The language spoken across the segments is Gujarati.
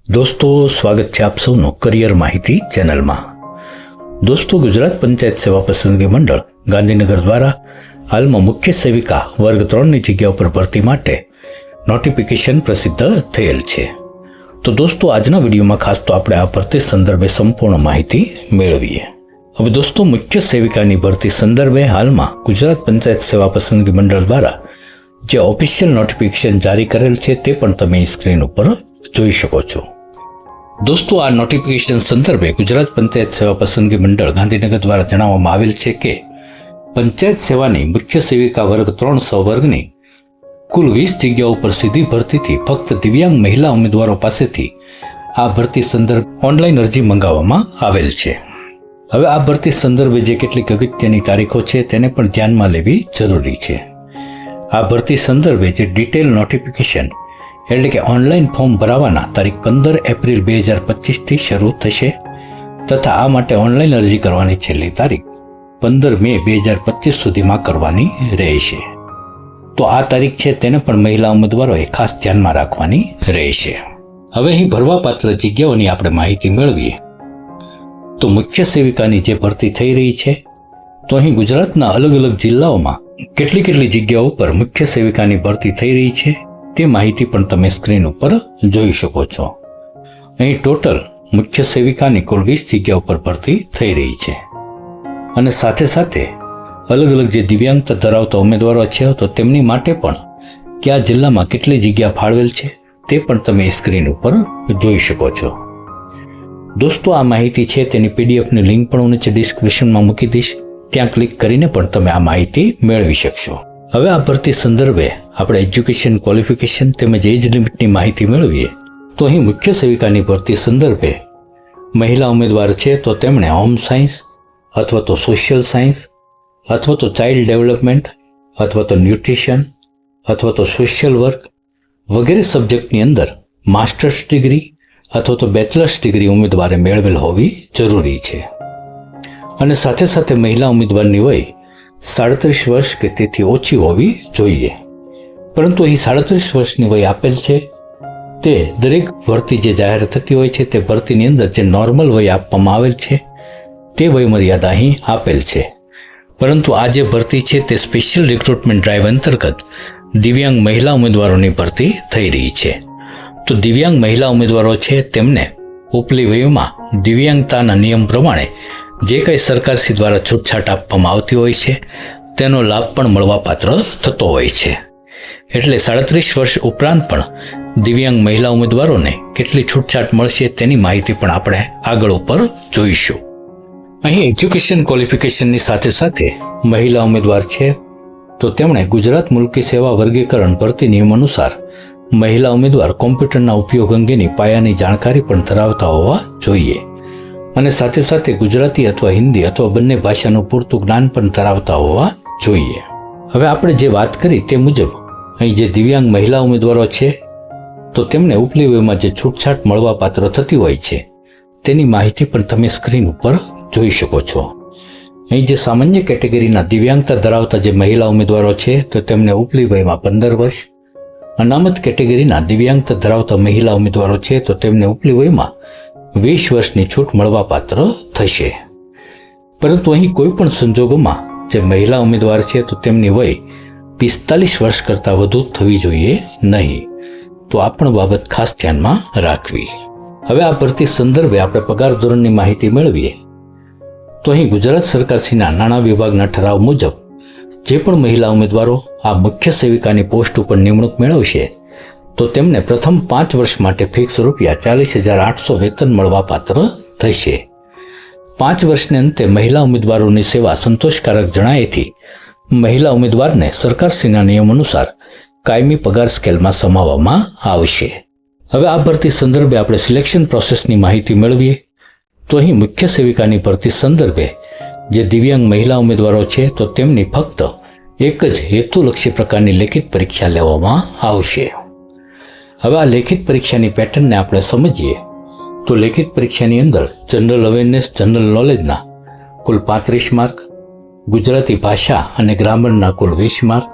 દોસ્તો, સ્વાગત છે આપ સૌનું કરિયર માહિતી ચેનલમાં. દોસ્તો, ગુજરાત પંચાયત સેવા પસંદગી મંડળ ગાંધીનગર દ્વારા હાલમાં મુખ્ય સેવિકા વર્ગ 3ની જગ્યા ઉપર ભરતી માટે નોટિફિકેશન પ્રસિદ્ધ થયેલ છે. તો દોસ્તો, આજના વિડીયોમાં ખાસ તો આપણે આ ભરતી સંદર્ભે સંપૂર્ણ માહિતી મેળવીએ. હવે દોસ્તો, મુખ્ય સેવિકાની ભરતી સંદર્ભે હાલમાં ગુજરાત પંચાયત સેવા પસંદગી મંડળ દ્વારા જે ઓફિશિયલ નોટિફિકેશન જારી કરેલ છે તે પણ તમે સ્ક્રીન ઉપર જોઈ શકો છો. દોસ્તો, આ નોટિફિકેશન સંદર્ભે ગુજરાત પંચાયત સેવા પસંદગી મંડળ ગાંધીનગર દ્વારા જણાવવામાં આવેલ છે કે પંચાયત સેવાની મુખ્ય સેવિકા વર્ગ 3 સવર્ગની કુલ 20 જગ્યાઓ પર સીધી ભરતીથી ફક્ત દિવ્યાંગ મહિલા ઉમેદવારો પાસેથી આ ભરતી સંદર્ભ ઓનલાઈન અરજી મંગાવવામાં આવેલ છે. હવે આ ભરતી સંદર્ભે જે કેટલીક અગત્યની તારીખો છે તેને પણ ધ્યાનમાં લેવી જરૂરી છે. આ ભરતી સંદર્ભે જે ડિટેલ નોટિફિકેશન એટલે કે ઓનલાઈન ફોર્મ ભરાવાના તારીખ 15 એપ્રિલ 2025થી શરૂ થશે તથા આ માટે ઓનલાઈન અરજી કરવાની છેલ્લી તારીખ 15 મે 2025 સુધીમાં કરવાની રહેશે. તો આ તારીખ છે તેને પણ મહિલા ઉમેદવારોએ ખાસ ધ્યાનમાં રાખવાની રહેશે. હવે અહીં ભરવાપાત્ર જગ્યાઓની આપણે માહિતી મેળવીએ તો મુખ્ય સેવિકાની જે ભરતી થઈ રહી છે તો અહીં ગુજરાતના અલગ અલગ જિલ્લાઓમાં કેટલી જગ્યાઓ પર મુખ્ય સેવિકાની ભરતી થઈ રહી છે તે માહિતી પણ તમે સ્ક્રીન ઉપર જોઈ શકો છો. અહીં ટોટલ મુખ્ય સેવિકાની કુલ 20 જગ્યાઓ પર ભરતી થઈ રહી છે અને સાથે અલગ અલગ જે દિવ્યાંગતા ધરાવતા ઉમેદવારો છે તો તેમની માટે પણ કયા જિલ્લામાં કેટલી જગ્યા ફાળવેલ છે તે પણ તમે સ્ક્રીન ઉપર જોઈ શકો છો. દોસ્તો, આ માહિતી છે તેની પીડીએફની લિંક પણ હું નીચે ડિસ્ક્રિપ્શનમાં મૂકી દઈશ, ત્યાં ક્લિક કરીને પણ તમે આ માહિતી મેળવી શકશો. હવે આ ભરતી સંદર્ભે આપણે એજ્યુકેશન ક્વોલિફિકેશન તેમજ એજ લિમિટની માહિતી મેળવીએ તો અહીં મુખ્ય સેવિકાની ભરતી સંદર્ભે મહિલા ઉમેદવાર છે તો તેમણે હોમ સાયન્સ અથવા તો સોશિયલ સાયન્સ અથવા તો ચાઇલ્ડ ડેવલપમેન્ટ અથવા તો ન્યુટ્રિશન અથવા તો સોશિયલ વર્ક વગેરે સબ્જેક્ટની અંદર માસ્ટર્સ ડિગ્રી અથવા તો બેચલર્સ ડિગ્રી ઉમેદવારે મેળવેલ હોવી જરૂરી છે. અને સાથે મહિલા ઉમેદવારની વય 37 વર્ષ કે તેથી ઓછી હોવી જોઈએ. પરંતુ અહીં 37 વર્ષની વય આપેલ છે તે દરેક ભરતી જે જાહેર થતી હોય છે તે ભરતીની અંદર જે નોર્મલ વય આપવામાં આવેલ છે તે વય મર્યાદા અહીં આપેલ છે. પરંતુ આ જે ભરતી છે તે સ્પેશિયલ રિક્રુટમેન્ટ ડ્રાઈવ અંતર્ગત દિવ્યાંગ મહિલા ઉમેદવારોની ભરતી થઈ રહી છે. તો દિવ્યાંગ મહિલા ઉમેદવારો છે તેમને ઉપલી વયમાં દિવ્યાંગતાના નિયમ પ્રમાણે જે કંઈ સરકારશ્રી દ્વારા છૂટછાટ આપવામાં આવતી હોય છે તેનો લાભ પણ મળવાપાત્ર થતો હોય છે. એટલે 37 વર્ષ ઉપરાંત પણ દિવ્યાંગ મહિલા ઉમેદવારોને કેટલી છૂટછાટ મળશે તેની માહિતી પણ આપણે આગળ ઉપર જોઈશું. અહીં એજ્યુકેશન ક્વોલિફિકેશનની સાથે મહિલા ઉમેદવાર છે તો તેમણે ગુજરાત મુલ્કી સેવા વર્ગીકરણ ભરતી નિયમ અનુસાર મહિલા ઉમેદવાર કોમ્પ્યુટરના ઉપયોગ અંગેની પાયાની જાણકારી પણ ધરાવતા હોવા જોઈએ અને સાથે ગુજરાતી અથવા હિન્દી અથવા બંને ભાષાનું પૂરતું જ્ઞાન પણ ધરાવતા હોવા જોઈએ. હવે આપણે જે વાત કરી તે મુજબ અહીં જે દિવ્યાંગ મહિલા ઉમેદવારો છે તો તેમને ઉપલી વયમાં જે છૂટછાટ મળવાપાત્ર થતી હોય છે તેની માહિતી પણ તમે સ્ક્રીન ઉપર જોઈ શકો છો. અહીં જે સામાન્ય કેટેગરીના દિવ્યાંગતા ધરાવતા જે મહિલા ઉમેદવારો છે તો તેમને ઉપલી વયમાં 15 વર્ષ, અનામત કેટેગરીના દિવ્યાંગતા ધરાવતા મહિલા ઉમેદવારો છે તો તેમને ઉપલી વયમાં 20 વર્ષની છૂટ મળવાપાત્ર થશે. પરંતુ અહીં કોઈ પણ સંજોગોમાં જે મહિલા ઉમેદવાર છે તો તેમની વય 45 વર્ષ કરતાં વધુ થવી જોઈએ નહીં. તો આ પણ બાબત ખાસ ધ્યાનમાં રાખવી. હવે આ ભરતી સંદર્ભે આપણે પગાર ધોરણની માહિતી મેળવીએ તો અહીં ગુજરાત સરકારશ્રીના નાણાં વિભાગના ઠરાવ મુજબ જે પણ મહિલા ઉમેદવારો આ મુખ્ય સેવિકાની પોસ્ટ ઉપર નિમણૂક મેળવશે તો તેમને પ્રથમ 5 વર્ષ માટે ફિક્સ રૂપિયા 40,800 વેતન મળવાપાત્ર થશે. 5 વર્ષને અંતે મહિલા ઉમેદવારોની સેવા સંતોષકારક જણાયેથી મહિલા ઉમેદવારને સરકારશ્રીના નિયમ અનુસાર કાયમી પગાર સ્કેલમાં સમાવવામાં આવશે. હવે આ ભરતી સંદર્ભે આપણે સિલેક્શન પ્રોસેસની માહિતી મેળવીએ તો અહીં મુખ્ય સેવિકાની ભરતી સંદર્ભે જે દિવ્યાંગ મહિલા ઉમેદવારો છે તો તેમની ફક્ત એક જ હેતુલક્ષી પ્રકારની લેખિત પરીક્ષા લેવામાં આવશે. હવે આ લેખિત પરીક્ષાની પેટર્નને આપણે સમજીએ તો લેખિત પરીક્ષાની અંદર જનરલ અવેરનેસ જનરલ નોલેજના કુલ 35 માર્ક, ગુજરાતી ભાષા અને ગ્રામરના કુલ 20 માર્ક,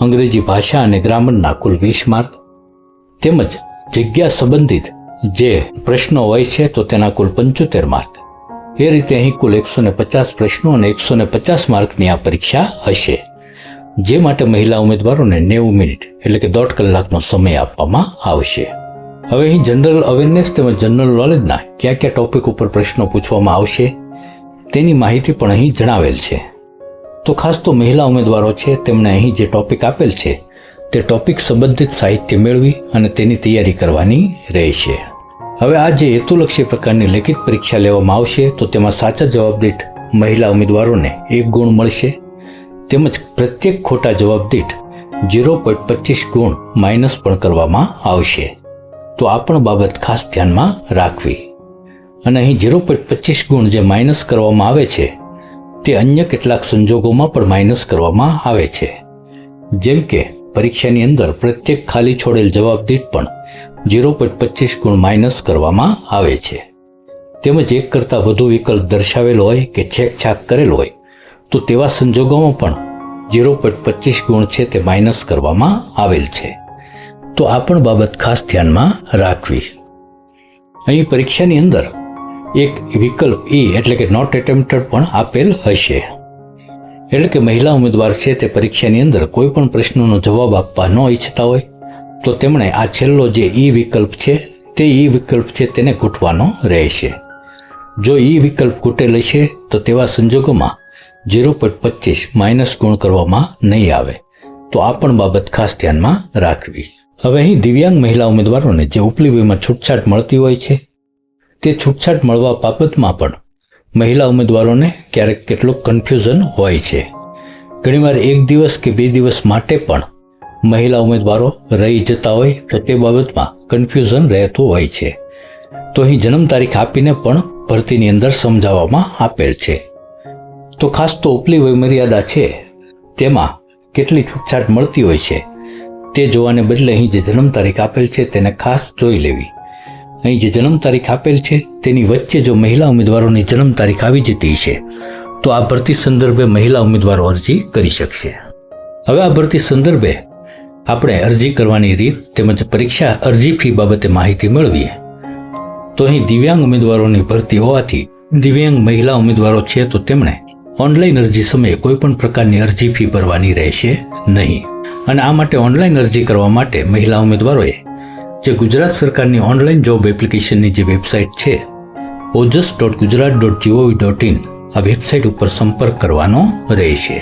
અંગ્રેજી ભાષા અને ગ્રામરના કુલ 20 માર્ક તેમજ જગ્યા સંબંધિત જે પ્રશ્નો હોય છે તો તેના કુલ 75 માર્ક. એ રીતે અહીં કુલ 150 પ્રશ્નો અને 150 માર્કની આ પરીક્ષા હશે, જે માટે મહિલા ઉમેદવારોને 90 મિનિટ એટલે કે 1.5 કલાકનો સમય આપવામાં આવશે. હવે અહીં જનરલ અવેરનેસ તેમજ જનરલ નોલેજના કયા કયા ટોપિક ઉપર પ્રશ્નો પૂછવામાં આવશે તેની માહિતી પણ અહીં જણાવેલ છે. તો ખાસ તો મહિલા ઉમેદવારો છે તેમણે અહીં જે ટોપિક આપેલ છે તે ટોપિક સંબંધિત સાહિત્ય મેળવી અને તેની તૈયારી કરવાની રહેશે. હવે આ જે હેતુલક્ષી પ્રકારની લેખિત પરીક્ષા લેવામાં આવશે તો તેમાં સાચા જવાબ દીઠ મહિલા ઉમેદવારોને 1 ગુણ મળશે, તેમજ પ્રત્યેક ખોટા જવાબ દીઠ 0.25 ગુણ માઇનસ પણ કરવામાં આવશે. તો આ પણ બાબત ખાસ ધ્યાનમાં રાખવી. અને અહીં 0.25 ગુણ જે માઇનસ કરવામાં આવે છે તે અન્ય કેટલાક સંજોગોમાં પણ માઇનસ કરવામાં આવે છે, જેમ કે પરીક્ષાની અંદર પ્રત્યેક ખાલી છોડેલ જવાબ દીઠ પણ 0.25 ગુણ માઇનસ કરવામાં આવે છે. તેમજ એક કરતાં વધુ વિકલ્પ દર્શાવેલ હોય કે છેકછાક કરેલ હોય તો તેવા સંજોગોમાં પણ 0.25 ગુણ છે તે માઇનસ કરવામાં આવેલ છે. તો આ પણ બાબત ખાસ ધ્યાનમાં રાખવી. અહીં પરીક્ષાની અંદર એક વિકલ્પ E એટલે કે નોટ એટેમ્પ્ટેડ પણ આપેલ હશે. એટલે કે મહિલા ઉમેદવાર છે તે પરીક્ષાની અંદર કોઈ પણ પ્રશ્નનો જવાબ આપવા ન ઈચ્છતા હોય તો તેમણે આ છેલ્લો જે E વિકલ્પ છે તે E વિકલ્પ છે તેને ઘૂંટવાનો રહેશે. જો E વિકલ્પ ઘૂંટેલ હશે તો તેવા સંજોગોમાં 0.25 માઇનસ ગુણ કરવામાં નહીં આવે. તો આ પણ બાબત ખાસ ધ્યાનમાં રાખવી. હવે અહીં દિવ્યાંગ મહિલા ઉમેદવારોને જે ઉપલી વયમાં છૂટછાટ મળતી હોય છે તે છૂટછાટ મળવા બાબતમાં પણ મહિલા ઉમેદવારોને ક્યારેક કેટલુંક કન્ફ્યુઝન હોય છે. ઘણીવાર 1 દિવસ કે 2 દિવસ માટે પણ મહિલા ઉમેદવારો રહી જતા હોય તો તે બાબતમાં કન્ફ્યુઝન રહેતું હોય છે. તો અહીં જન્મ તારીખ આપીને પણ ભરતીની અંદર સમજાવવામાં આપેલ છે. તો ખાસ તો ઉપલી વયમર્યાદા છે તેમાં કેટલી છૂટછાટ મળતી હોય છે તે જોવાને બદલે અહીં જે જન્મ તારીખ આપેલ છે તેને ખાસ જોઈ લેવી. અહીં જે જન્મ તારીખ આપેલ છે તેની વચ્ચે જો મહિલા ઉમેદવારોની જન્મ તારીખ આવી જતી છે તો આ ભરતી સંદર્ભે મહિલા ઉમેદવારો અરજી કરી શકશે. હવે આ ભરતી સંદર્ભે આપણે અરજી કરવાની રીત તેમજ પરીક્ષા અરજી ફી બાબતે માહિતી મેળવીએ. તો અહીં દિવ્યાંગ ઉમેદવારોની ભરતી હોવાથી દિવ્યાંગ મહિલા ઉમેદવારો છે તો તેમણે ઓનલાઈન અરજી સમયે કોઈ પણ પ્રકારની અરજી ફી ભરવાની રહેશે નહીં. અને આ માટે ઓનલાઈન અરજી કરવા માટે મહિલા ઉમેદવારોએ જે ગુજરાત સરકારની ઓનલાઈન જોબ એપ્લિકેશનની જે વેબસાઇટ છે ojas.gujarat.gov.in આ વેબસાઇટ ઉપર સંપર્ક કરવાનો રહેશે.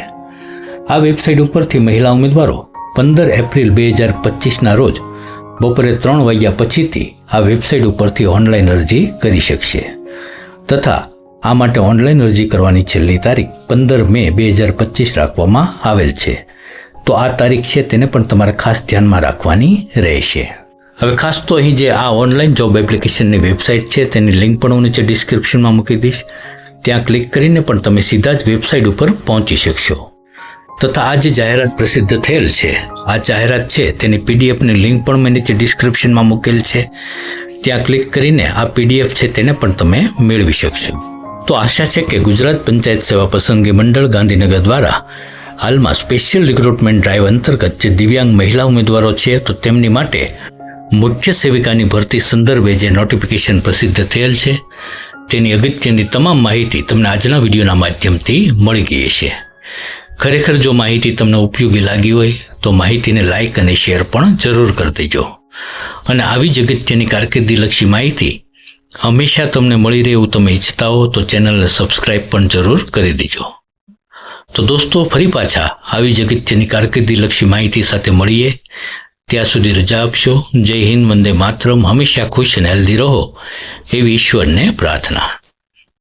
આ વેબસાઇટ ઉપરથી મહિલા ઉમેદવારો 15 એપ્રિલ 2025ના રોજ બપોરે 3 વાગ્યા પછીથી આ વેબસાઇટ ઉપરથી ઓનલાઈન અરજી કરી શકશે. તથા આ માટે ઓનલાઈન અરજી કરવાની છેલ્લી તારીખ 15 મે 2025 રાખવામાં આવેલ છે. તો આ તારીખ છે તેને પણ તમારે ખાસ ધ્યાનમાં રાખવાની રહેશે. હવે ખાસ તો અહીં જે આ ઓનલાઈન જોબ એપ્લિકેશનની વેબસાઇટ છે તેની લિંક પણ હું નીચે ડિસ્ક્રિપ્શનમાં મૂકી દઈશ. ત્યાં ક્લિક કરીને પણ તમે સીધા જ વેબસાઇટ ઉપર પહોંચી શકશો. તથા આ જે જાહેરાત પ્રસિદ્ધ થયેલ છે આ જાહેરાત છે તેની પીડીએફની લિંક પણ મેં નીચે ડિસ્ક્રિપ્શનમાં મૂકેલ છે. ત્યાં ક્લિક કરીને આ પીડીએફ છે તેને પણ તમે મેળવી શકશો. તો આશા છે કે ગુજરાત પંચાયત સેવા પસંદગી મંડળ ગાંધીનગર દ્વારા હાલમાં સ્પેશિયલ રિક્રુટમેન્ટ ડ્રાઈવ અંતર્ગત જે દિવ્યાંગ મહિલા ઉમેદવારો છે તો તેમની માટે મુખ્ય સેવિકાની ભરતી સંદર્ભે જે નોટિફિકેશન પ્રસિદ્ધ થયેલ છે તેની અગત્યની તમામ માહિતી તમને આજના વિડીયોના માધ્યમથી મળી ગઈ છે. ખરેખર જો માહિતી તમને ઉપયોગી લાગી હોય તો માહિતીને લાઇક અને શેર પણ જરૂર કરી દેજો. અને આવી જ અગત્યની કારકિર્દીલક્ષી માહિતી હંમેશા તમને મળી રહે એવું તમે ઈચ્છતા હો તો ચેનલને સબસ્ક્રાઇબ પણ જરૂર કરી દેજો. તો દોસ્તો ફરી પાછા આવી જ અગત્યની કારકિર્દીલક્ષી માહિતી સાથે મળીએ. ત્યાં સુધી રજા આપશો. જય હિન્દ, વંદે માતરમ. હંમેશા ખુશ અને હેલ્ધી રહો એવી ઈશ્વરને પ્રાર્થના.